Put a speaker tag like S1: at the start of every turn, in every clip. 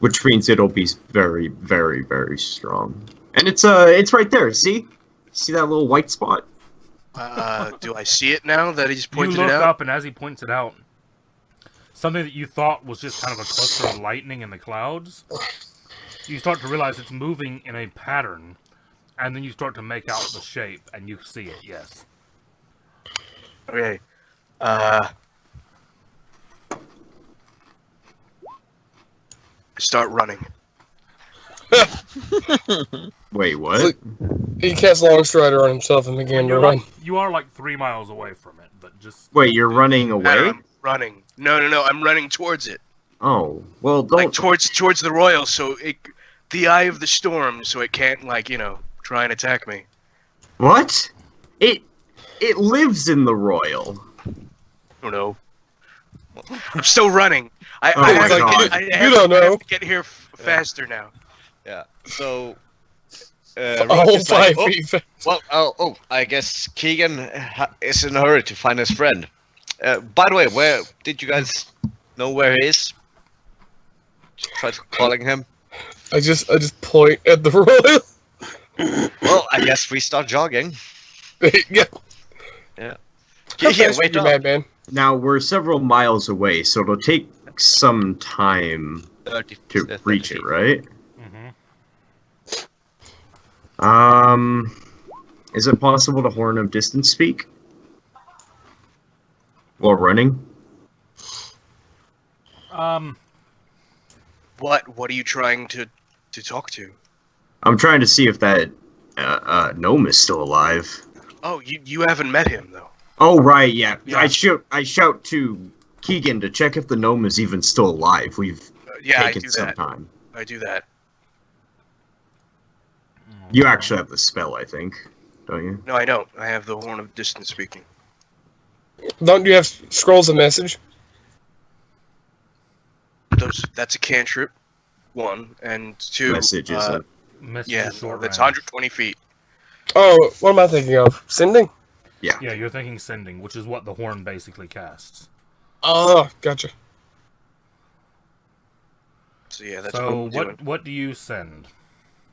S1: which means it'll be very, very, very strong. And it's right there. See that little white spot?
S2: Do I see it now that he's pointed it out?
S3: You look up, and as he points it out, something that you thought was just kind of a cluster of lightning in the clouds, you start to realize it's moving in a pattern, and then you start to make out the shape, and you see it, yes.
S2: Okay. Start running.
S1: Wait, what?
S4: He cast Long Strider on himself and began to run.
S3: You are like 3 miles away from it, but just...
S1: Wait, you're running away?
S2: I'm running. No, I'm running towards it.
S1: Oh, well, don't...
S2: Like, towards the royal, so the eye of the storm, so it can't, like, try and attack me.
S1: What? It lives in the royal.
S2: Oh, no. I'm still running. I
S4: don't know.
S2: have to get here faster now.
S5: Yeah, so...
S4: all 5 feet.
S5: Well, I guess Keegan is in a hurry to find his friend. By the way, where did you guys know where he is? Try calling him.
S4: I just point at the royal.
S5: Well, I guess we start jogging.
S4: Yeah.
S5: Yeah.
S4: Wait, madman.
S1: Now, we're several miles away, so it'll take some time
S5: 30,
S1: to reach it, right?
S3: Mm-hmm.
S1: Is it possible to horn of distance speak? While running?
S2: What are you trying to talk to?
S1: I'm trying to see if that gnome is still alive.
S2: Oh, you haven't met him though.
S1: Oh right, yeah. I shout to Keegan to check if the gnome is even still alive. We've taken some time.
S2: I do that.
S1: You actually have the spell, I think, don't you?
S2: No, I don't. I have the horn of distance speaking.
S4: Don't you have scrolls of message?
S2: That's a cantrip. 1 and 2.
S1: Message is it?
S2: That's 120 feet.
S4: Oh, what am I thinking of? Sending?
S1: Yeah.
S3: Yeah, you're thinking sending, which is what the horn basically casts.
S4: Oh, gotcha.
S2: So yeah, that's
S3: so
S2: what I'm doing.
S3: What do you send?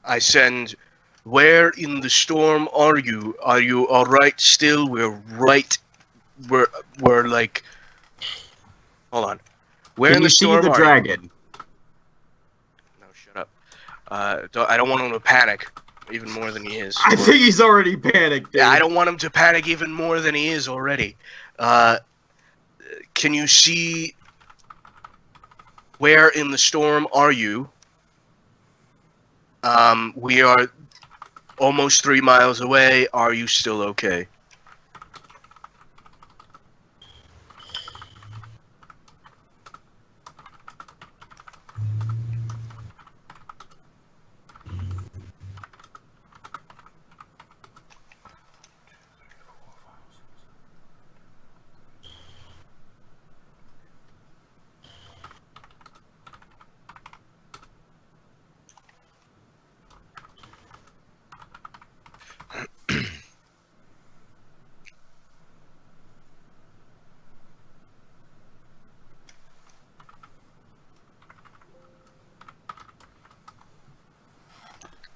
S2: I send, where in the storm are you? Are you alright still? We're like, hold on. Where
S1: Can
S2: in
S1: you
S2: the storm
S1: see the
S2: are
S1: dragon?
S2: No, shut up. I don't want him to panic even more than he is.
S1: I think he's already panicked, dude.
S2: Yeah, I don't want him to panic even more than he is already. Can you see where in the storm are you? We are almost 3 miles away. Are you still okay?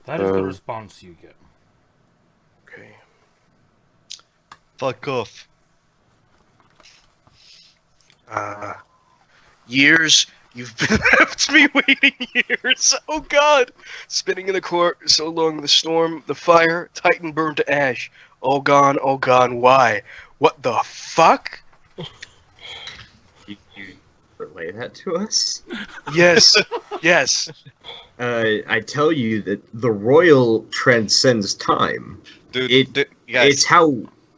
S3: That is the response you get.
S2: Okay.
S5: Fuck off.
S2: Years. You've been left me waiting years. Oh God! Spinning in the court so long. The storm, the fire, Titan burned to ash. All gone, why? What the fuck?
S1: You relay that to us?
S2: Yes, yes.
S1: I tell you that the royal transcends time.
S5: Dude, guys,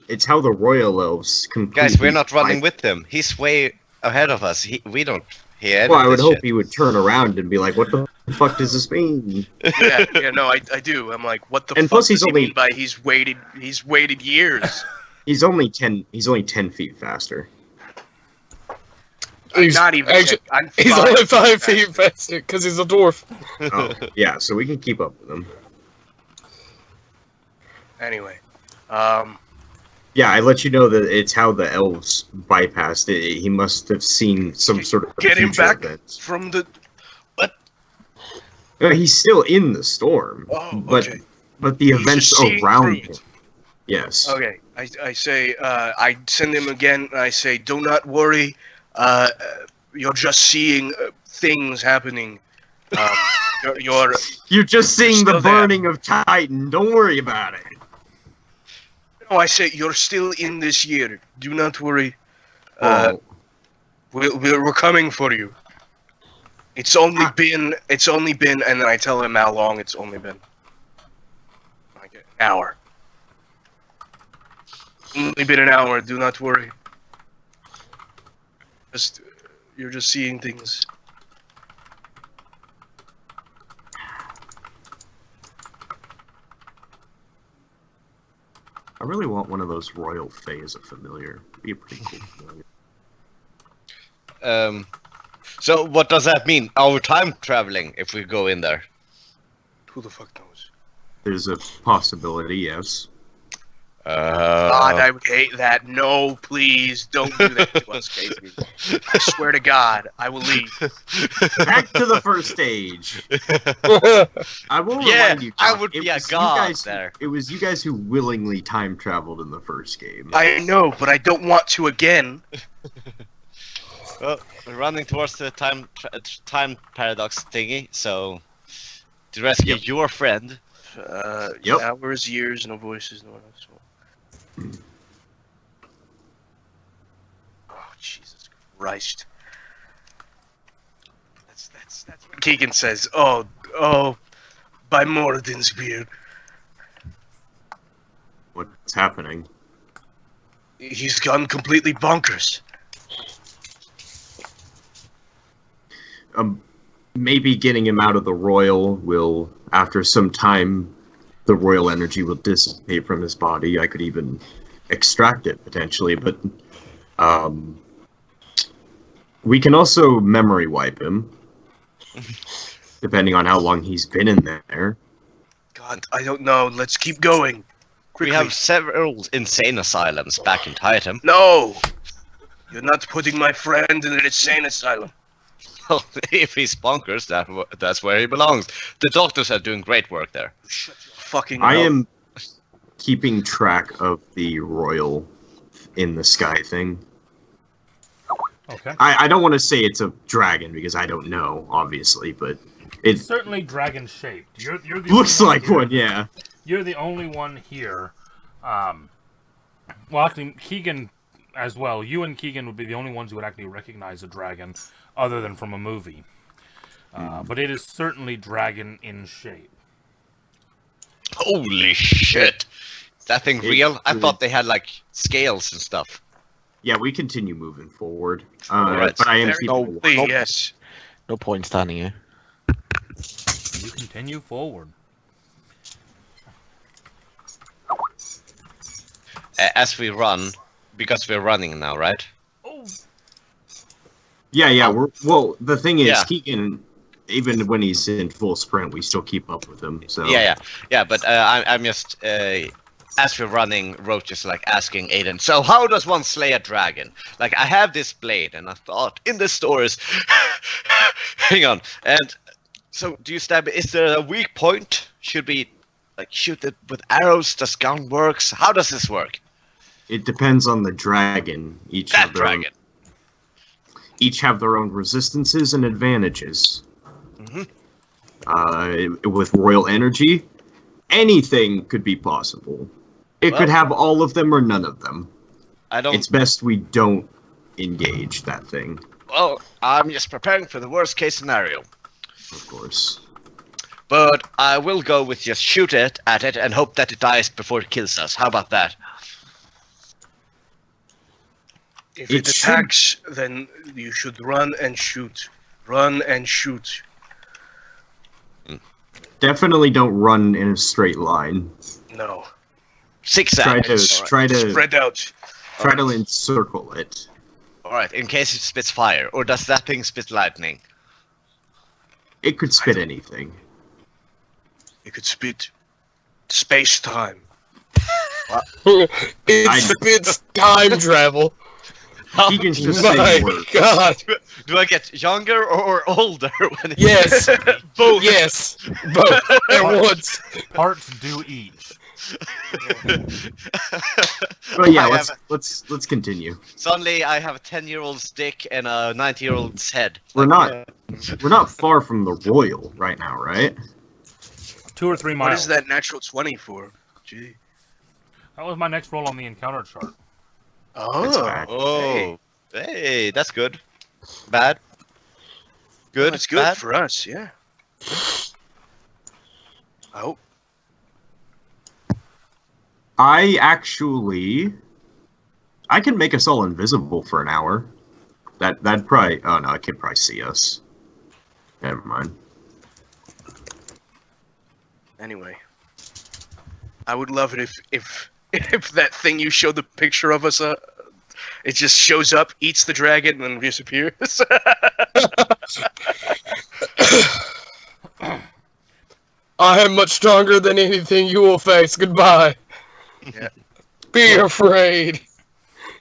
S1: it's how the royal elves completely...
S5: Guys, we're not running with him. He's way ahead of us. We don't hear
S1: Well, I would hope
S5: shit.
S1: he would turn around and be like, what the fuck does this mean?
S2: Yeah, no, I do. I'm like, what the
S1: And
S2: fuck
S1: plus
S2: does
S1: he's
S2: he
S1: only-
S2: mean by he's waited years?
S1: He's only 10 feet faster.
S4: He's
S2: Not even.
S4: actually-
S2: I'm
S4: He's only 5 feet faster because he's a dwarf.
S1: Oh, yeah, so we can keep up with him.
S2: Anyway,
S1: Yeah, I let you know that it's how the elves bypassed it. He must have seen some sort of
S2: get him
S1: future
S2: back
S1: event.
S2: from the. What?
S1: He's still in the storm.
S2: Oh,
S1: but
S2: okay.
S1: but the events around him. Yes.
S2: Okay. I say I send him again. And I say, do not worry. You're just seeing things happening.
S1: You're just seeing the
S2: still
S1: burning of Titan. Don't worry about it.
S2: No, I say you're still in this year. Do not worry.
S1: Well,
S2: We're coming for you. It's only been, and then I tell him how long it's only been. Like an hour. Only been an hour. Do not worry. You're just seeing things.
S1: I really want one of those royal fae as a familiar. Be a pretty cool familiar.
S5: So what does that mean? Our time traveling if we go in there?
S2: Who the fuck knows?
S1: There's a possibility, yes.
S2: God, I would hate that. No, please, don't do that to us, Casey. I swear to God, I will leave.
S1: Back to the first stage. I will remind you,
S5: I would be a god there.
S1: It was you guys who willingly time traveled in the first game.
S2: I know, but I don't want to again.
S5: Well, we're running towards the time paradox thingy, so to rescue your friend.
S2: Hours, years, no voices, no one else. Oh, Jesus Christ. That's what Keegan says. Oh, by Moradin's beard.
S1: What's happening?
S2: He's gone completely bonkers.
S1: Maybe getting him out of the royal will, after some time, the royal energy will dissipate from his body. I could even extract it, potentially, but we can also memory wipe him, depending on how long he's been in there.
S2: God, I don't know. Let's keep going. Quickly.
S5: We have several insane asylums back in Titan.
S2: No! You're not putting my friend in an insane asylum.
S5: Well, if he's bonkers, that's where he belongs. The doctors are doing great work there.
S2: Shut your fucking
S1: I
S2: mouth.
S1: am keeping track of the royal in the sky thing.
S3: Okay.
S1: I don't want to say it's a dragon because I don't know, obviously, but
S3: It's certainly dragon shaped. You're the
S1: looks
S3: only
S1: like one, yeah.
S3: You're the only one here. Well, actually, Keegan as well. You and Keegan would be the only ones who would actually recognize a dragon, other than from a movie. But it is certainly dragon in shape.
S5: Holy shit! Is that thing real? I thought they had like scales and stuff.
S1: Yeah, we continue moving forward.
S5: Right.
S1: But I am keeping
S2: Yes.
S6: No point standing here.
S3: You continue forward.
S5: As we run, because we're running now, right?
S3: Oh.
S1: Yeah. Well, the thing is,
S5: Yeah.
S1: Keegan, even when he's in full sprint, we still keep up with him. So
S5: Yeah. But I'm just as we're running, Roach is like asking Aiden. So how does one slay a dragon? Like I have this blade, and I thought in the stores. Hang on. And so do you stab it? Is there a weak point? Should we like shoot it with arrows? Does gun works? How does this work?
S1: it depends on the dragon. Each have their own resistances and advantages. With royal energy, anything could be possible. It could have all of them or none of them. It's best we don't engage that thing.
S5: Well, I'm just preparing for the worst case scenario.
S1: Of course.
S5: But I will go with just shoot it at it and hope that it dies before it kills us. How about that?
S2: If it attacks, then you should run and shoot. Run and shoot.
S1: Definitely don't run in a straight line.
S2: No.
S5: Zigzag.
S1: Try to
S2: spread out.
S1: Try to encircle it.
S5: Alright, in case it spits fire. Or does that thing spit lightning?
S1: It could spit anything.
S2: It could spit space-time.
S4: It spits time travel.
S1: Keegan's just saying words.
S4: God.
S5: Do I get younger or older when it's
S4: Yes.
S2: Both.
S4: Yes. Both at once.
S3: Parts do each.
S1: But yeah, let's continue.
S5: Suddenly, I have a 10-year-old's dick and a 90-year-old's head.
S1: We're not far from the royal right now, right?
S3: 2 or 3 miles.
S2: What is that natural 20 for? Gee.
S3: That was my next roll on the encounter chart.
S2: Oh.
S5: Hey, that's good. Bad. Good.
S2: It's good
S5: bad.
S2: for us, yeah. Oh.
S1: I can make us all invisible for an hour. That'd probably. Oh no, it could probably see us. Never mind.
S2: Anyway, I would love it if that thing you showed the picture of us, it just shows up, eats the dragon, and then disappears.
S4: I am much stronger than anything you will face. Goodbye.
S2: Yeah.
S4: Be afraid.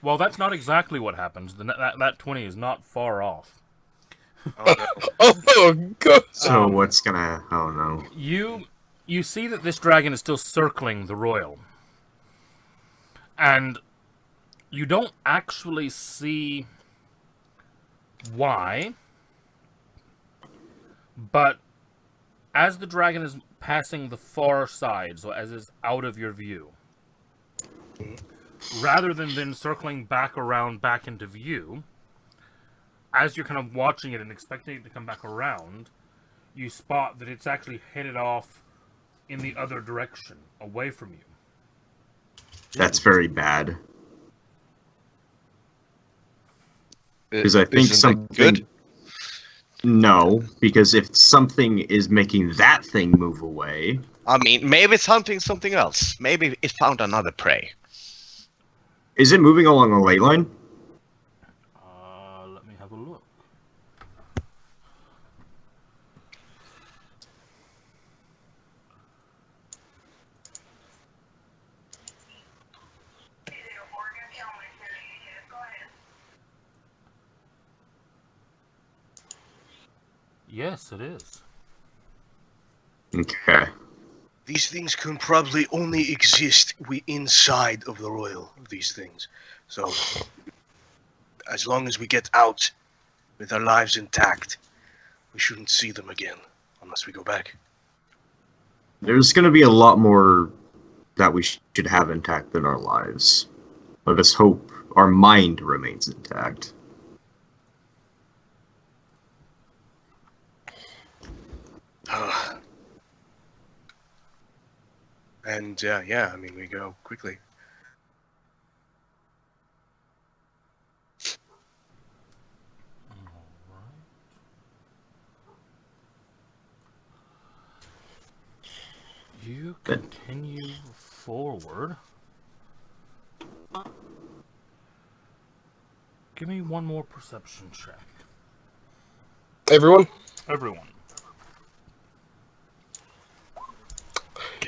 S3: Well, that's not exactly what happens. That 20 is not far off.
S2: Oh, no.
S4: Oh, God.
S1: So what's gonna? Oh no.
S3: You see that this dragon is still circling the royal. And you don't actually see why, but as the dragon is passing the far side, so as is out of your view, rather than then circling back around back into view, as you're kind of watching it and expecting it to come back around, you spot that it's actually headed off in the other direction, away from you.
S1: That's very bad. Because I think something
S5: good.
S1: No, because if something is making that thing move away,
S5: I mean, maybe it's hunting something else. Maybe it found another prey.
S1: is it moving along a ley line?
S3: Let me have a look. Yes, it is.
S1: Okay.
S2: These things can probably only exist inside of the royal, these things. So, as long as we get out with our lives intact, we shouldn't see them again, unless we go back.
S1: There's going to be a lot more that we should have intact than our lives. Let us hope our mind remains intact.
S2: And, yeah, I mean, we go quickly.
S3: You continue forward. Give me one more perception check.
S4: Everyone?
S3: Everyone.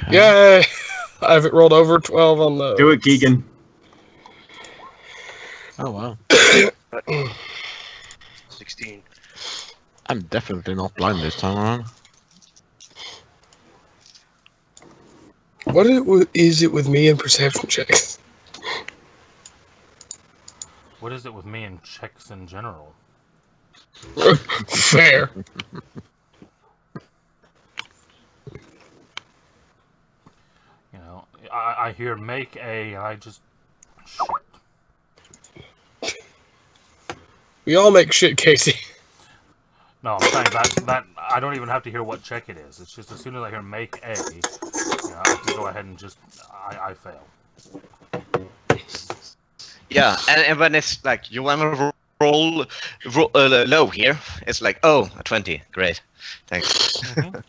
S4: Yay! I haven't rolled over 12 on those.
S1: Do it, Keegan.
S6: Oh, wow.
S2: 16.
S6: I'm definitely not blind this time around.
S4: What is it with me and perception checks?
S3: What is it with me and checks in general?
S4: Fair.
S3: You know, I hear make a, and I just shit.
S4: We all make shit, Casey.
S3: No, I'm saying that I don't even have to hear what check it is. It's just as soon as I hear make a, you know, I can go ahead and just I fail.
S5: Yeah, and when it's like you want to roll low here, it's like, oh, a 20, great, thanks.
S3: Mm-hmm.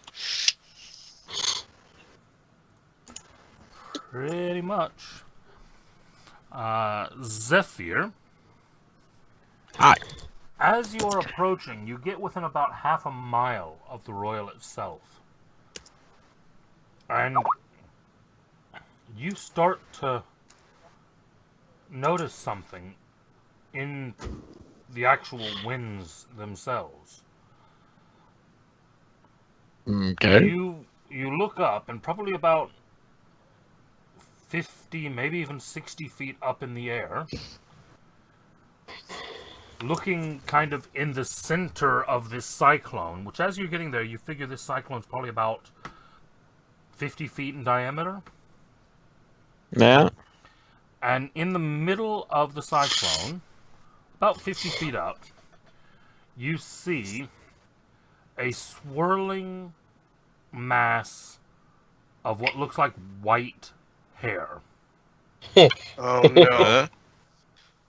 S3: Pretty much. Zephyr.
S6: Hi.
S3: As you are approaching, you get within about half a mile of the Royal itself. And you start to notice something in the actual winds themselves.
S6: Okay.
S3: You look up, and probably about 50, maybe even 60 feet up in the air, looking kind of in the center of this cyclone, which as you're getting there, you figure this cyclone's probably about 50 feet in diameter.
S6: Yeah.
S3: And in the middle of the cyclone, about 50 feet up, you see a swirling mass of what looks like white hair.
S2: Oh no.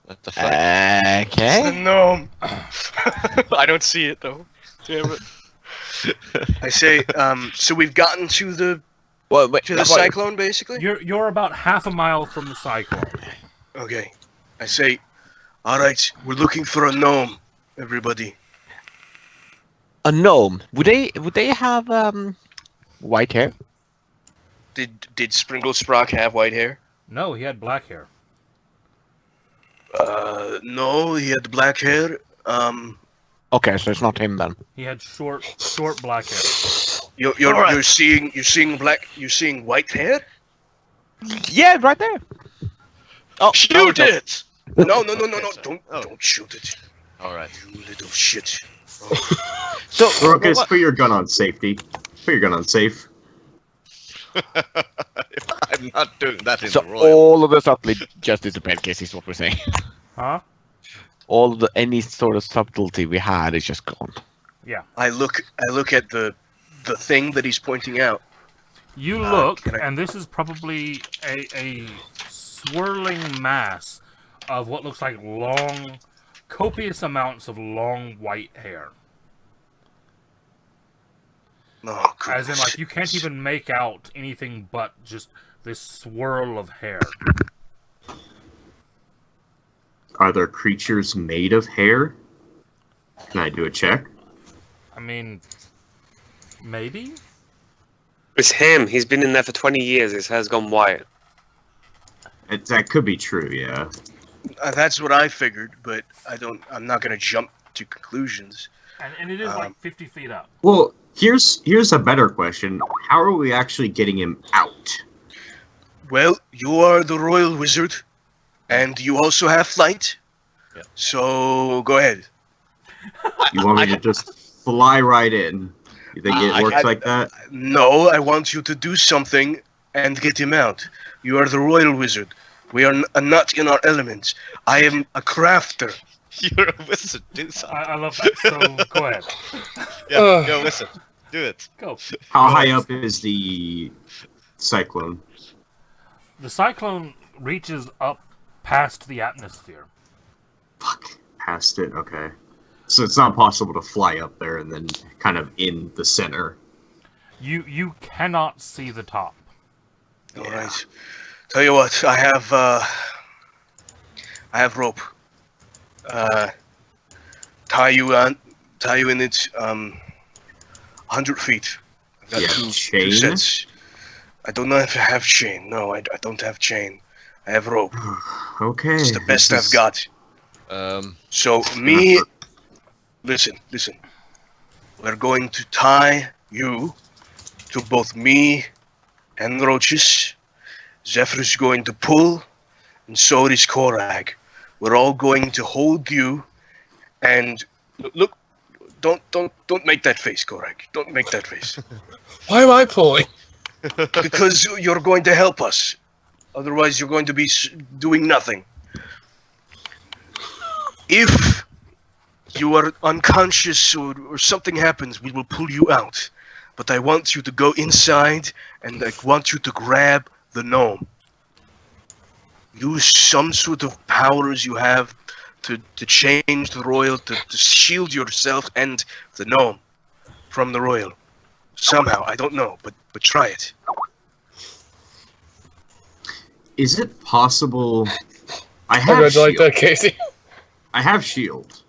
S5: What the fuck?
S2: It's the
S6: Okay.
S2: gnome. I don't see it though. Damn it. I say, so we've gotten to the
S6: Well, wait,
S2: cyclone basically?
S3: You're about half a mile from the cyclone.
S2: Okay. I say, alright, we're looking for a gnome, everybody.
S6: A gnome. Would they have white hair?
S2: Did Sprinkle Sprock have white hair?
S3: No, he had black hair.
S2: No, he had black hair.
S6: Okay, so it's not him then.
S3: He had short black hair.
S2: You're seeing white hair?
S6: Yeah, right there. Oh,
S2: Shoot it! No,
S5: Oh.
S2: don't shoot it.
S5: Alright.
S2: You little shit.
S6: So,
S1: Rokas,
S6: what-
S1: put your gun on safety. Put your gun on safe.
S5: I'm not doing that in
S6: so
S5: the royal.
S6: all of the subtly just disappeared, Casey, is what we're saying.
S3: Huh?
S6: Any sort of subtlety we had is just gone.
S3: Yeah.
S2: I look at the thing that he's pointing out.
S3: You look,
S2: can I-
S3: and this is probably a swirling mass of what looks like copious amounts of long white hair.
S2: Oh,
S3: As in, like, you can't even make out anything but just this swirl of hair.
S1: Are there creatures made of hair? Can I do a check?
S3: I mean, maybe?
S7: It's him. He's been in there for 20 years. His hair's gone white.
S1: That could be true, yeah.
S2: That's what I figured, but I'm not gonna jump to conclusions.
S3: And it is like 50 feet up.
S1: Well, here's a better question. How are we actually getting him out?
S2: Well, you are the royal wizard, and you also have flight.
S5: Yeah.
S2: So go ahead.
S1: You want me to just fly right in? You think it works like that?
S2: No, I want you to do something and get him out. You are the royal wizard. We are not in our elements. I am a crafter.
S5: You're a wizard. Do something.
S3: I love that, so go ahead.
S5: Yeah, you're a wizard. Do it.
S3: Go.
S1: How high up is the cyclone?
S3: The cyclone reaches up past the atmosphere.
S1: Fuck. Past it, okay. So it's not possible to fly up there and then kind of in the center.
S3: You cannot see the top.
S2: All right. Tell you what, I have rope. Tie you in it 100 feet. I've got
S1: Yeah,
S2: two
S1: chain?
S2: sets. I don't know if I have chain. No, I don't have chain. I have rope.
S1: Okay.
S2: It's the best I've got. So listen. We're going to tie you to both me and Roaches. Zephyr is going to pull, and so is Korag. We're all going to hold you, and look. Don't make that face, Korag. Don't make that face.
S4: Why am I pulling?
S2: Because you're going to help us. Otherwise, you're going to be doing nothing. If you are unconscious or something happens, we will pull you out. But I want you to go inside, and I want you to grab the gnome. Use some sort of powers you have to change the royal, to shield yourself and the gnome from the royal. Somehow, I don't know, but try it.
S1: Is it possible? I
S4: How
S1: have
S4: do you like
S1: shield.
S4: that, Casey?
S1: I have shield.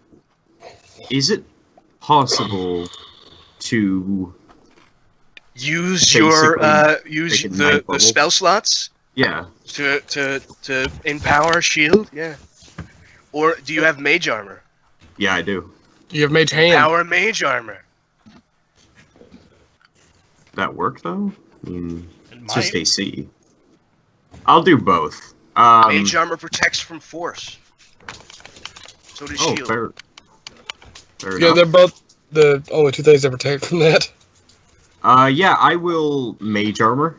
S1: Is it possible to?
S2: Use
S1: Basically,
S2: use
S1: make a
S2: the
S1: night bubble.
S2: spell slots
S1: Yeah.
S2: to empower shield. Yeah. Or do you have mage armor?
S1: Yeah, I do.
S4: You have mage hand.
S2: Power mage armor.
S1: That work though? I mean,
S3: It
S1: it's just
S3: might.
S1: AC. I'll do both.
S2: Mage armor protects from force. So does
S1: Oh,
S2: shield.
S1: fair
S4: Yeah,
S1: enough.
S4: they're both the only two things that protect from that.
S1: Yeah, I will mage armor.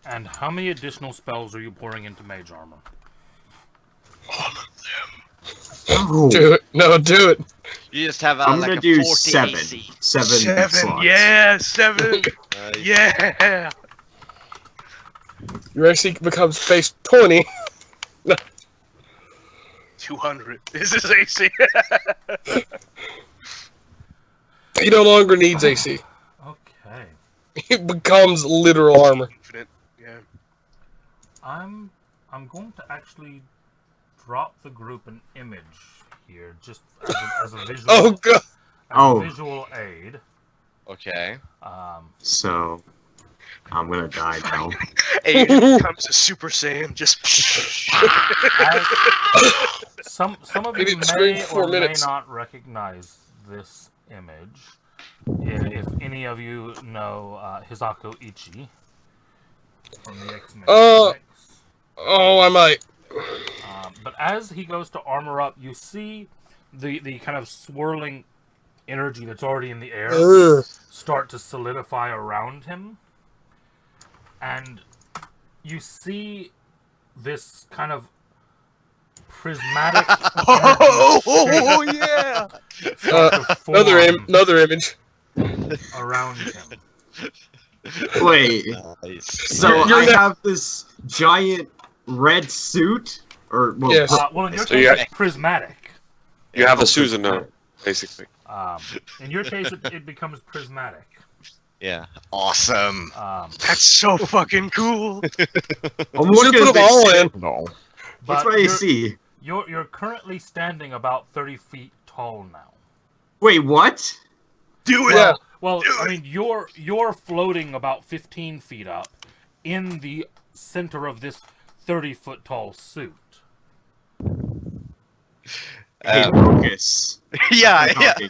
S3: And how many additional spells are you pouring into mage armor?
S1: Oh,
S4: Do it. No, do it.
S5: You just have
S1: I'm
S5: like
S1: gonna
S5: a
S1: do
S5: 40
S1: seven.
S5: AC.
S1: Seven slots.
S2: Yeah, 7.
S5: Nice.
S2: Yeah.
S4: Your AC becomes base 20.
S2: 200. This is AC.
S4: He no longer needs AC.
S3: Okay.
S4: It becomes literal armor.
S2: Infinite. Yeah.
S3: I'm going to actually drop the group an image here, just as a visual.
S4: Oh god.
S3: As
S1: Oh.
S3: a visual aid.
S5: Okay.
S1: So, I'm gonna die now.
S2: Aiden becomes a Super Saiyan. Just.
S3: Some of
S4: Maybe
S3: you
S4: it's
S3: may
S4: been 4
S3: or
S4: minutes.
S3: may not recognize this image. If any of you know Hisako Ichi from the X-Men comics.
S4: Oh, I might.
S3: But as he goes to armor up, you see the kind of swirling energy that's already in the air start to solidify around him. And you see this kind of prismatic
S2: Oh yeah!
S3: start to
S4: Another image.
S3: around him.
S1: Wait,
S5: Nice.
S1: so
S4: You're
S1: I
S4: not-
S1: have this giant red suit? Or, well,
S4: Yes.
S3: Well, in your
S7: So
S3: case,
S7: you
S3: it's prismatic.
S7: You have a Susan now, basically.
S3: In your case, it becomes prismatic.
S5: Yeah. Awesome.
S2: That's so fucking cool.
S1: I'm
S4: You should
S1: looking
S4: put
S1: at
S4: them all
S1: this.
S4: in.
S6: No.
S1: What's
S3: But
S1: my AC?
S3: you're currently standing about 30 feet tall now.
S1: Wait, what?
S2: Do it.
S4: Yeah.
S3: Well, I mean, you're floating about 15 feet up in the center of this 30-foot tall suit.
S1: Hey, Rokus.
S5: Yeah.
S1: Talking.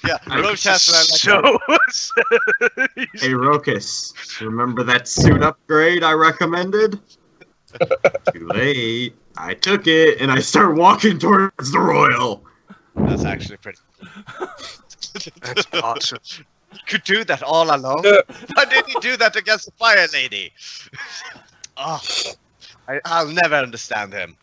S5: Yeah.
S1: I-
S5: Roach has like
S2: So.
S1: Hey, Rokus. Remember that suit upgrade I recommended? Too late. I took it, and I start walking towards the royal.
S5: That's actually pretty.
S2: That's awesome.
S5: You could do that all alone. Why did he do that against the fire lady? Oh, I'll never understand him.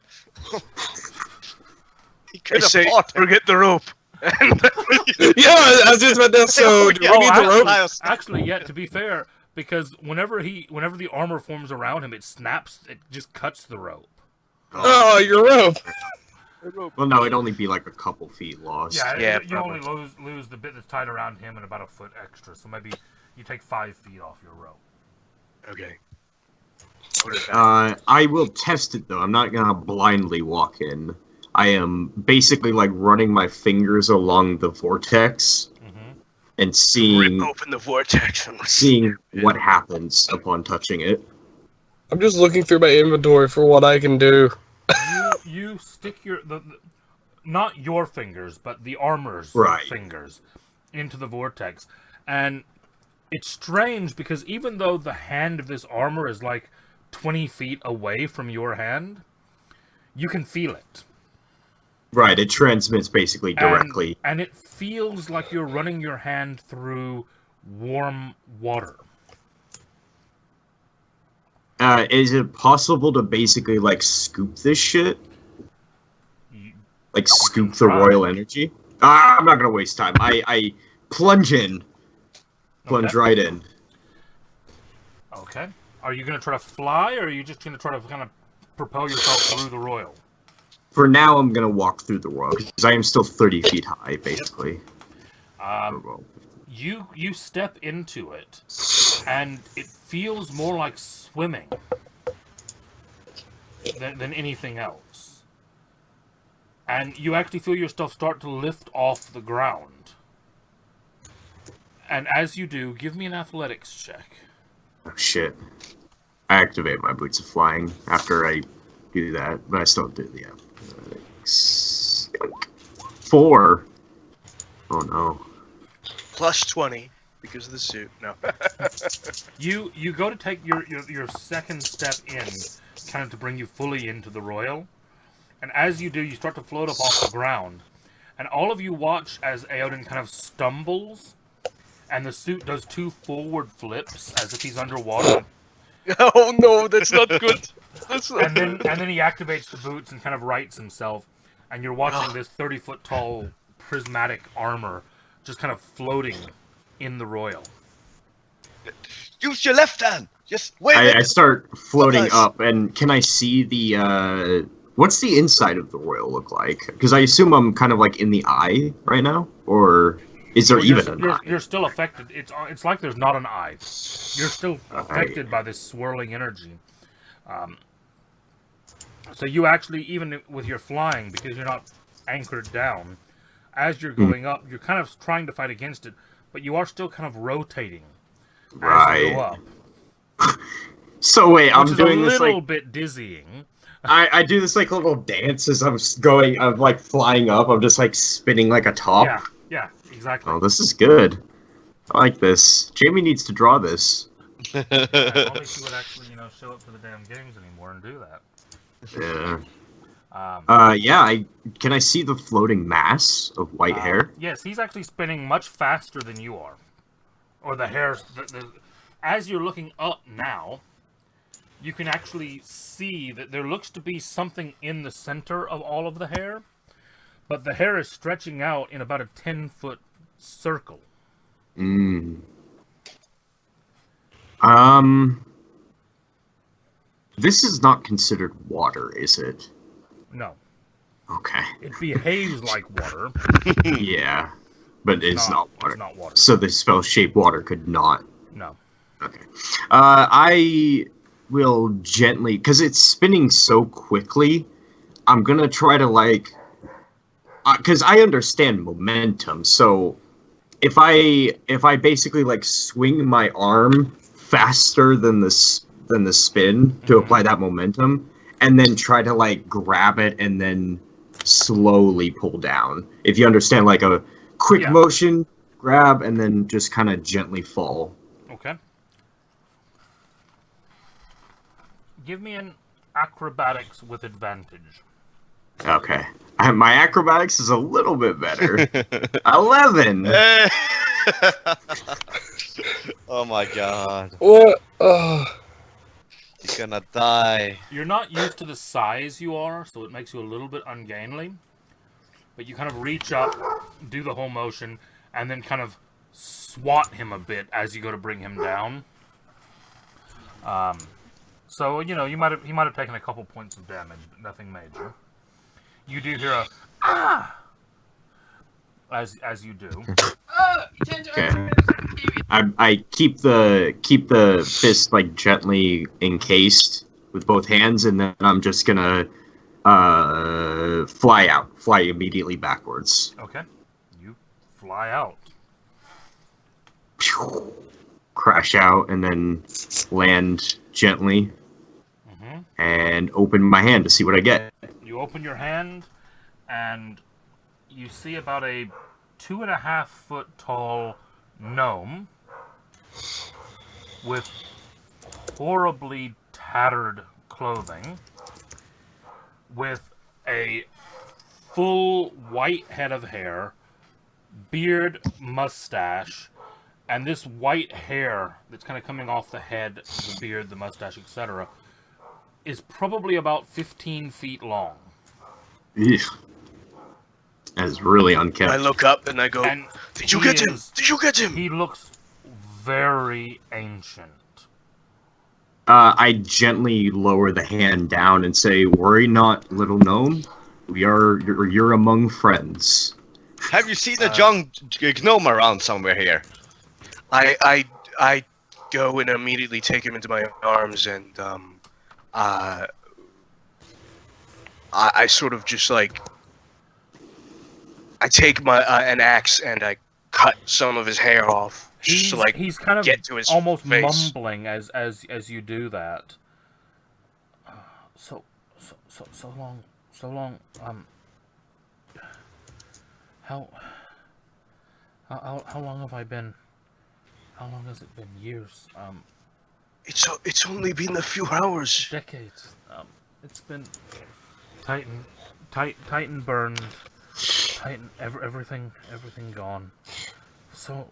S5: He
S2: I
S5: could have
S2: say,
S5: fought him.
S2: forget the rope.
S4: Yeah, I was just about that. So, do we
S5: Oh,
S4: need the rope?
S3: Actually, yeah, to be fair, because whenever the armor forms around him, it snaps, it just cuts the rope.
S4: Oh, your rope.
S1: Well, no, it'd only be like a couple feet lost.
S2: Yeah,
S3: you only lose the bit that's tied around him and about a foot extra, so maybe you take 5 feet off your rope.
S2: Okay.
S1: I will test it, though. I'm not gonna blindly walk in. I am basically like running my fingers along the vortex and
S2: Rip
S1: seeing
S2: open the vortex. And
S1: what happens upon touching it.
S4: I'm just looking through my inventory for what I can do.
S3: You stick not your fingers, but the armor's
S1: Right.
S3: fingers into the vortex. And it's strange because even though the hand of this armor is like 20 feet away from your hand, you can feel it.
S1: Right, it transmits basically directly.
S3: And it feels like you're running your hand through warm water.
S1: Is it possible to basically like scoop this shit? Like scoop the
S3: try.
S1: royal energy? I'm not gonna waste time. I plunge in. Plunge
S3: Okay.
S1: right in.
S3: Okay. Are you going to try to fly, or are you just going to try to kind of propel yourself through the royal?
S1: For now, I'm gonna walk through the royal because I am still 30 feet high, basically.
S3: You step into it, and it feels more like swimming than anything else. And you actually feel yourself start to lift off the ground. And as you do, give me an athletics check.
S1: Oh shit! I activate my boots of flying after I do that, but I still do the athletics. 4. Oh no.
S2: Plus 20 because of the suit. No.
S3: You go to take your second step in, kind of to bring you fully into the royal, and as you do, you start to float up off the ground, and all of you watch as Aodin kind of stumbles, and the suit does 2 forward flips as if he's underwater.
S2: Oh no, that's not good. That's not
S3: And then he activates the boots and kind of rights himself, and you're watching this 30-foot tall prismatic armor just kind of floating in the royal.
S5: Use your left hand. Just wait.
S1: I start floating up, and can I see the what's the inside of the royal look like? Because I assume I'm kind of like in the eye right now, or is there even an eye?
S3: You're still affected. It's like there's not an eye. You're still affected by this swirling energy. So you actually, even with your flying, because you're not anchored down, as you're going up, you're kind of trying to fight against it, but you are still kind of rotating as you go up.
S1: So wait, I'm doing this
S3: a little
S1: like
S3: bit dizzying.
S1: I do this like little dance as I'm going. I'm like flying up. I'm just like spinning like a top.
S3: Yeah, exactly.
S1: Oh, this is good. I like this. Jamie needs to draw this.
S3: Only if you would actually, show up for the damn games anymore and do that.
S1: Yeah. Yeah. Can I see the floating mass of white hair?
S3: Yes, he's actually spinning much faster than you are. Or the hair. As you're looking up now, you can actually see that there looks to be something in the center of all of the hair, but the hair is stretching out in about a 10-foot circle.
S1: This is not considered water, is it?
S3: No.
S1: Okay.
S3: It behaves like water.
S1: Yeah, but it's not water.
S3: It's not water.
S1: So the spell shape water could not.
S3: No.
S1: Okay. I will gently, because it's spinning so quickly, I'm gonna try to because I understand momentum. So if I basically swing my arm faster than the spin to apply that momentum, and then try to grab it and then slowly pull down. If you understand, a quick motion, grab, and then just kind of gently fall.
S3: Okay. Give me an acrobatics with advantage.
S1: Okay. My acrobatics is a little bit better. 11!
S5: Oh my god.
S4: What?
S5: He's gonna die.
S3: You're not used to the size you are, so it makes you a little bit ungainly. But you kind of reach up, do the whole motion, and then kind of swat him a bit as you go to bring him down. So he might have taken a couple points of damage, but nothing major. You do hear a ah as you do.
S1: Okay. I keep the fist gently encased with both hands, and then I'm just gonna fly immediately backwards.
S3: Okay. You fly out.
S1: Crash out and then land gently, and open my hand to see what I get.
S3: You open your hand, and you see about a 2.5-foot tall gnome with horribly tattered clothing, with a full white head of hair, beard, mustache, and this white hair that's kind of coming off the head, the beard, the mustache, etc., is probably about 15 feet long.
S1: Eugh. That is really unkempt.
S2: I look up and I go, Did you get him? Did you get him?
S3: He looks very ancient.
S1: I gently lower the hand down and say, "Worry not, little gnome. You're among friends."
S5: Have you seen a young gnome around somewhere here?
S2: I go and immediately take him into my arms, and I sort of just I take an axe and I cut some of his hair off.
S3: He's kind of
S2: get to his
S3: almost
S2: face.
S3: mumbling as you do that. So long. How long have I been? How long has it been? Years?
S2: It's only been a few hours.
S3: Decades. It's been Titan burned. Titan, everything gone. So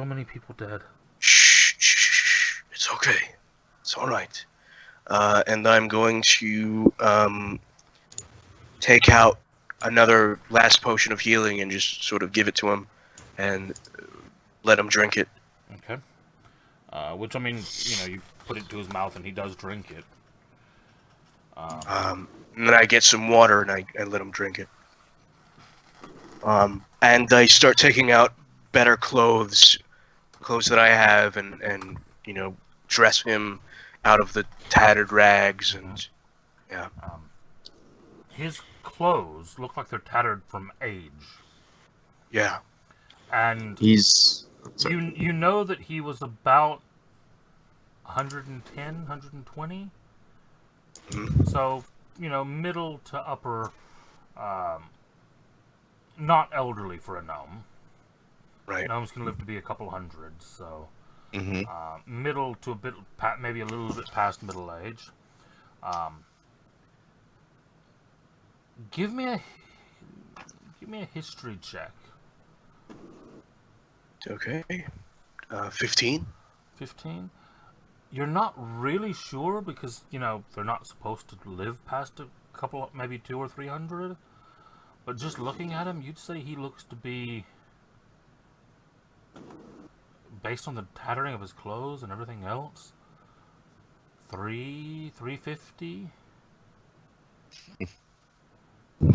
S3: many people dead.
S2: Shh. It's okay. It's all right. And I'm going to take out another last potion of healing and just sort of give it to him and let him drink it.
S3: Okay. Which, I mean, you put it to his mouth and he does drink it.
S2: And then I get some water and I let him drink it. And I start taking out better clothes that I have, and dress him out of the tattered rags, and yeah.
S3: His clothes look like they're tattered from age.
S2: Yeah.
S3: And
S1: He's...
S3: you know that he was about 110, 120?
S2: Mm-hmm.
S3: So, middle to upper, not elderly for a gnome.
S2: Right.
S3: Gnomes can live to be a couple hundred, so middle to a bit, maybe a little bit past middle age. Give me a history check.
S2: Okay. 15.
S3: 15. You're not really sure because they're not supposed to live past a couple, maybe 200 or 300. But just looking at him, you'd say he looks to be, based on the tattering of his clothes and everything else, 350.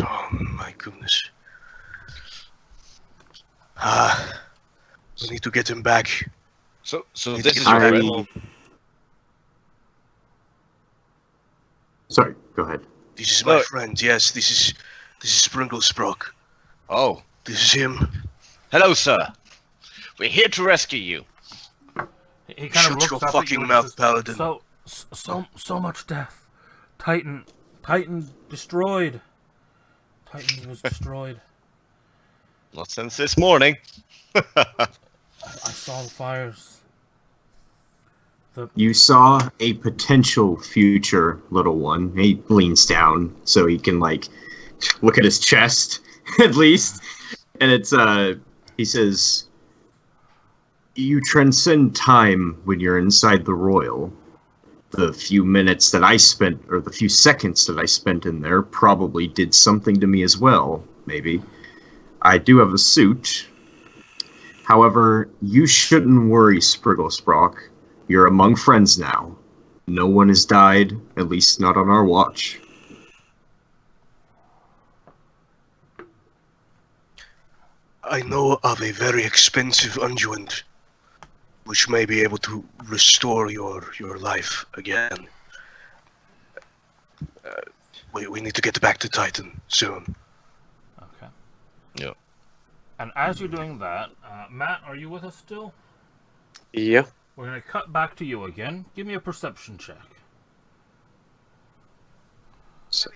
S2: Oh my goodness. We need to get him back.
S5: So
S2: Need
S5: this
S2: to
S5: is
S2: get
S5: your
S2: him
S5: friend.
S2: back.
S1: Sorry, go ahead.
S2: This is my friend. Yes, this is Springlesprock.
S5: Oh,
S2: This is him.
S5: hello, sir. We're here to rescue you.
S3: He kind of
S2: Shut
S3: looks
S2: your
S3: up at
S2: fucking
S3: you and
S2: mouth,
S3: says,
S2: Paladin.
S3: So much death. Titan destroyed. Titan was destroyed.
S5: Not since this morning.
S3: I saw the fires.
S1: You saw a potential future little one. He leans down so he can, look at his chest, at least. And it's, he says, you transcend time when you're inside the Royal. The few minutes that I spent, or the few seconds that I spent in there, probably did something to me as well, maybe. I do have a suit. However, you shouldn't worry, Sprigglesprock. You're among friends now. No one has died, at least not on our watch.
S2: I know of a very expensive unguent which may be able to restore your life again. We need to get back to Titan soon.
S3: Okay.
S5: Yeah.
S3: And as you're doing that, Matt, are you with us still?
S7: Yeah.
S3: We're going to cut back to you again. Give me a perception check.
S7: So,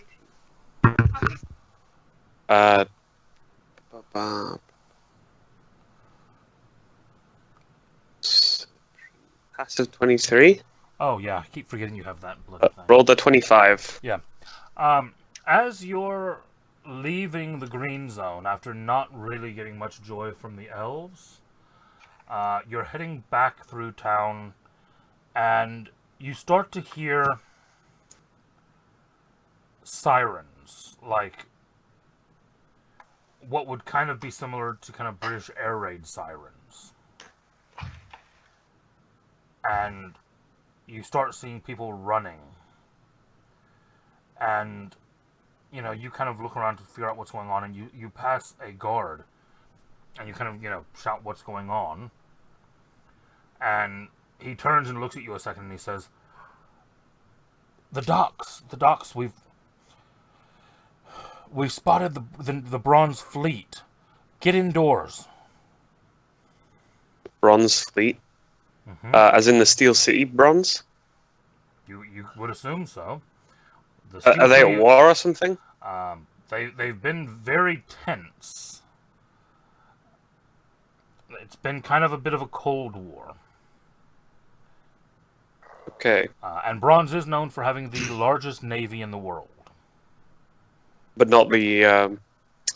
S7: passive 23.
S3: Oh, yeah. I keep forgetting you have that bloody thing.
S7: Rolled a 25.
S3: Yeah. As you're leaving the green zone, after not really getting much joy from the elves, you're heading back through town, and you start to hear sirens, like what would kind of be similar to kind of British air raid sirens. And you start seeing people running. And, you kind of look around to figure out what's going on, and you pass a guard. And you kind of, shout what's going on. And he turns and looks at you a second, and he says, the docks, we've spotted the Bronze Fleet. Get indoors.
S7: Bronze Fleet?
S3: Mm-hmm.
S7: As in the Steel City bronze?
S3: You would assume so. The
S7: Are they
S3: Steel
S7: at war or something?
S3: They've been very tense. It's been kind of a bit of a cold war.
S7: Okay,
S3: And Bronze is known for having the largest navy in the world.
S7: but not the.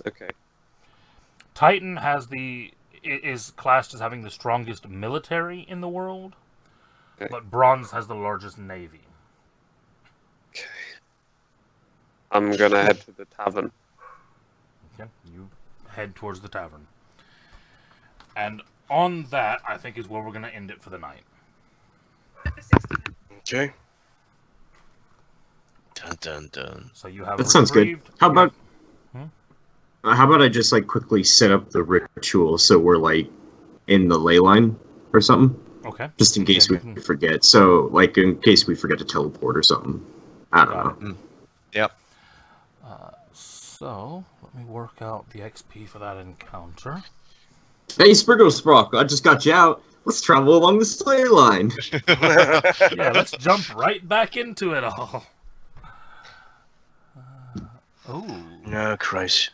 S7: Okay.
S3: Titan is classed as having the strongest military in the world,
S7: Okay.
S3: but Bronze has the largest navy.
S7: Okay. I'm gonna head to the tavern.
S3: Okay, you head towards the tavern. And on that, I think, is where we're going to end it for the night.
S2: Okay.
S5: Dun dun dun.
S3: So you have
S1: That sounds good.
S3: retrieved-
S1: How about
S3: Hmm?
S1: how about I just like quickly set up the ritual so we're like in the ley line or something,
S3: Okay.
S1: just in case we
S3: Mhm.
S1: forget. So like in case we forget to teleport or something. I don't
S3: Got
S1: know.
S5: Yep.
S3: So, let me work out the XP for that encounter.
S1: Hey, Sprinkle Sprock, I just got you out. Let's travel along the sleigh line.
S3: Yeah, let's jump right back into it all. Oh.
S2: Oh, Christ.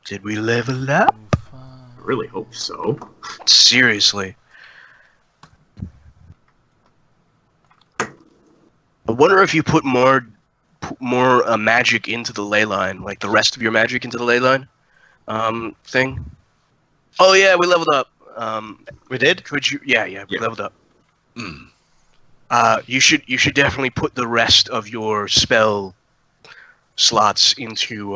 S2: Did we level up?
S1: I really hope so.
S2: Seriously. I wonder if you put more magic into the ley line, like the rest of your magic into the ley line thing. Oh yeah, we leveled up.
S5: We did?
S2: Could you? Yeah, we
S1: Yeah.
S2: leveled up.
S5: Mm.
S2: You should definitely put the rest of your spell slots into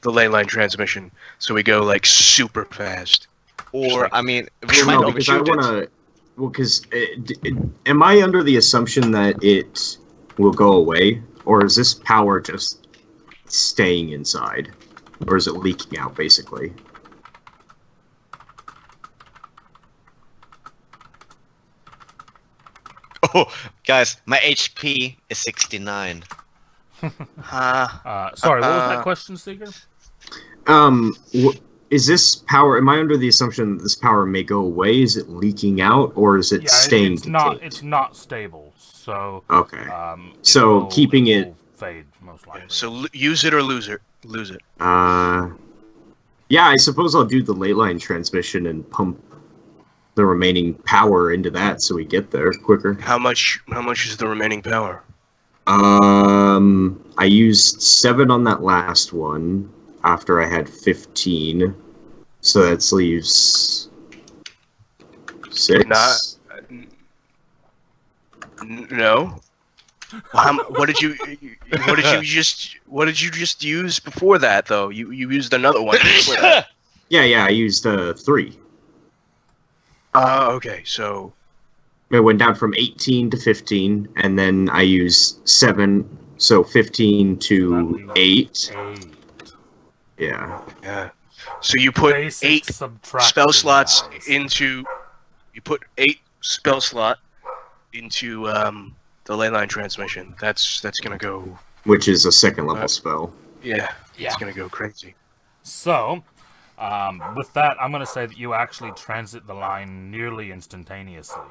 S2: the ley line transmission, so we go like super fast.
S5: Or, I mean, we might
S1: No, because I
S5: overshoot it.
S1: want to. Well, because am I under the assumption that it will go away, or is this power just staying inside, or is it leaking out basically?
S5: Oh, guys, my HP is 69.
S3: Sorry, what was that question, Seeger?
S1: Is this power? Am I under the assumption that this power may go away? Is it leaking out, or is it staying
S3: it's
S1: contained?
S3: not stable. So
S1: Okay.
S3: so
S1: keeping it-
S3: will fade most likely.
S2: So use it or lose it. Lose it.
S1: Yeah, I suppose I'll do the ley line transmission and pump the remaining power into that so we get there quicker.
S2: How much is the remaining power?
S1: I used 7 on that last one after I had 15, so that leaves 6.
S2: No. What did you just use before that though? You used another one before that.
S1: Yeah, I used 3.
S2: Okay, so
S1: It went down from 18 to 15, and then I used 7, so 15 to 8.
S3: 8.
S1: Yeah.
S2: yeah. So you put
S3: Basic
S2: 8
S3: subtraction,
S2: spell slots
S3: guys.
S2: into. You put 8 spell slot into the ley line transmission. That's gonna go.
S1: Which is a second level spell.
S2: Yeah.
S3: Yeah.
S2: It's gonna go crazy.
S3: So, with that, I'm going to say that you actually transit the line nearly instantaneously.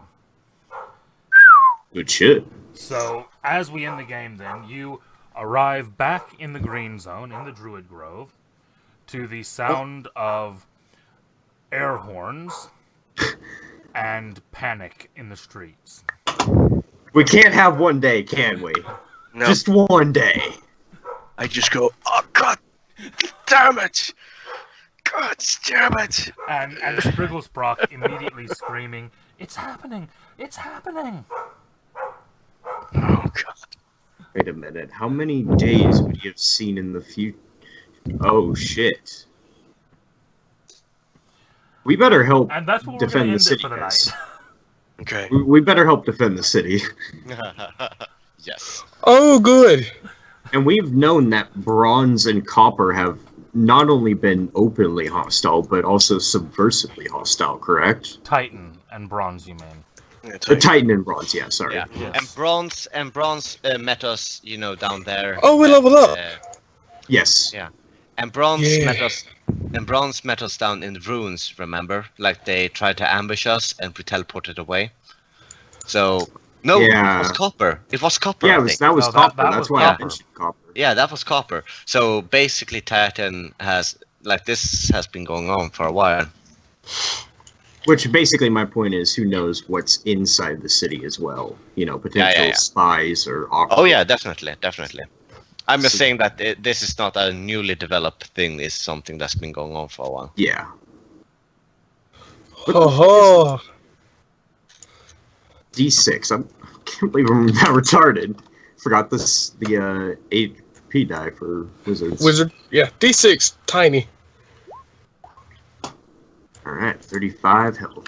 S1: Good shit.
S3: So, as we end the game, then, you arrive back in the green zone, in the Druid Grove, to the sound of air horns and panic in the streets.
S1: We can't have one day, can we?
S2: No,
S1: Just one day.
S2: I just go. Oh God, damn it! God damn it!
S3: And Sprigglesprock immediately screaming, "It's happening! It's happening!"
S2: Oh God.
S1: Wait a minute. How many days would you have seen in the future? Oh, shit. We better help
S3: And that's what we're going
S1: defend
S3: to
S1: the
S3: end it
S1: city,
S3: for the
S1: guys.
S3: night.
S2: Okay.
S1: We better help defend the city.
S5: Yes.
S4: Oh, good.
S1: And we've known that bronze and copper have not only been openly hostile, but also subversively hostile, correct?
S3: Titan and Bronze, you mean?
S2: Yeah,
S1: The Titan and bronze, yeah, sorry.
S5: Yeah.
S3: Yes.
S5: And bronze met us, down there.
S4: Oh, we leveled up.
S1: Yes.
S5: Yeah. And bronze
S4: Yeah.
S5: met us. And bronze met us down in the ruins. Remember, like they tried to ambush us, and we teleported away. So no,
S1: Yeah.
S5: it was copper. It was copper.
S1: Yeah,
S5: I think.
S3: No,
S1: that was
S3: that
S1: copper.
S3: was
S1: That's why
S3: copper.
S1: I mentioned copper.
S5: Yeah, that was copper. So basically, Titan has like this has been going on for a while.
S1: Which basically my point is, who knows what's inside the city as well? You know, potential spies or.
S5: Oh yeah, definitely. I'm just saying that this is not a newly developed thing. It's something that's been going on for a while.
S1: Yeah.
S4: Oh.
S1: D6. I can't believe I'm that retarded. Forgot this. The HP die for wizards.
S4: Wizard. Yeah. D6. Tiny.
S1: Alright, 35 health.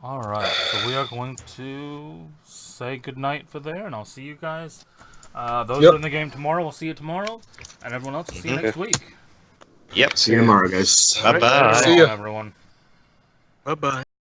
S3: Alright, so we are going to say goodnight for there, and I'll see you guys. Those who are in the game tomorrow, we'll see you tomorrow. And everyone else, will see you next week.
S5: Yep.
S1: See you tomorrow, guys.
S5: Bye-bye.
S4: See ya.
S3: Everyone.
S2: Bye-bye.